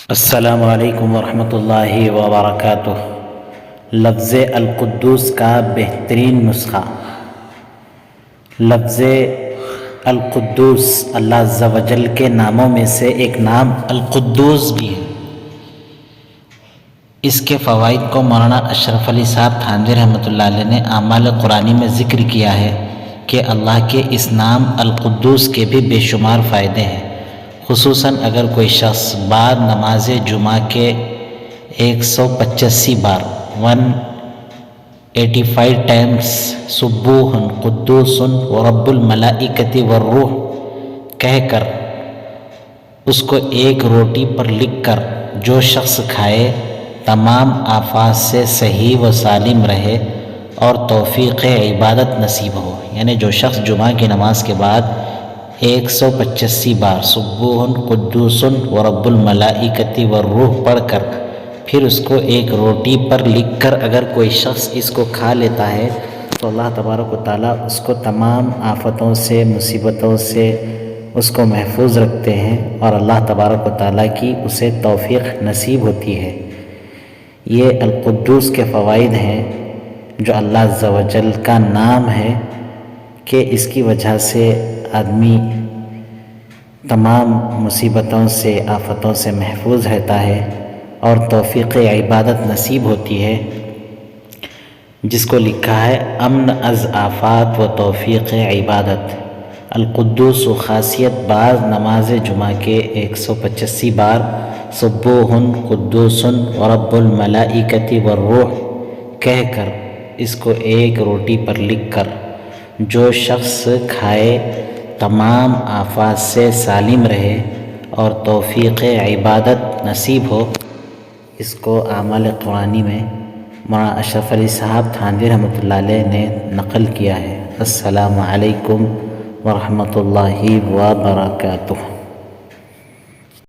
السلام علیکم ورحمۃ اللہ وبرکاتہ۔ لفظ القدوس کا بہترین نسخہ۔ لفظ القدوس اللہ عز و جل کے ناموں میں سے ایک نام القدوس بھی ہے۔ اس کے فوائد کو مولانا اشرف علی صاحب تھانوی رحمۃ اللہ علیہ نے اعمال قرآنی میں ذکر کیا ہے کہ اللہ کے اس نام القدوس کے بھی بے شمار فائدے ہیں، خصوصاً اگر کوئی شخص بعد نماز جمعہ کے 185 بار 185 ٹائمز سبوح قدوس ورب الملائکۃ والروح کہہ کر اس کو ایک روٹی پر لکھ کر جو شخص کھائے تمام آفات سے صحیح و سالم رہے اور توفیق عبادت نصیب ہو، یعنی جو شخص جمعہ کی نماز کے بعد 185 بار سبوح قدوس ورب الملائکۃ والروح پڑھ کر پھر اس کو ایک روٹی پر لکھ کر اگر کوئی شخص اس کو کھا لیتا ہے تو اللہ تبارک و تعالیٰ اس کو تمام آفتوں سے مصیبتوں سے اس کو محفوظ رکھتے ہیں اور اللہ تبارک و تعالیٰ کی اسے توفیق نصیب ہوتی ہے۔ یہ القدوس کے فوائد ہیں جو اللہ عز و جل کا نام ہے کہ اس کی وجہ سے آدمی تمام مصیبتوں سے آفتوں سے محفوظ رہتا ہے اور توفیق عبادت نصیب ہوتی ہے، جس کو لکھا ہے امن از آفات و توفیق عبادت۔ القدوس و خاصیت بعض نماز جمعہ کے 185 بار سبوح قدوس ورب الملائکۃ والروح کہہ کر اس کو ایک روٹی پر لکھ کر جو شخص کھائے تمام آفات سے سالم رہے اور توفیق عبادت نصیب ہو، اس کو اعمال قرآنی میں مولانا اشرف علی صاحب تھانوی رحمۃ اللہ علیہ نے نقل کیا ہے۔ السلام علیکم ورحمۃ اللہ وبرکاتہ۔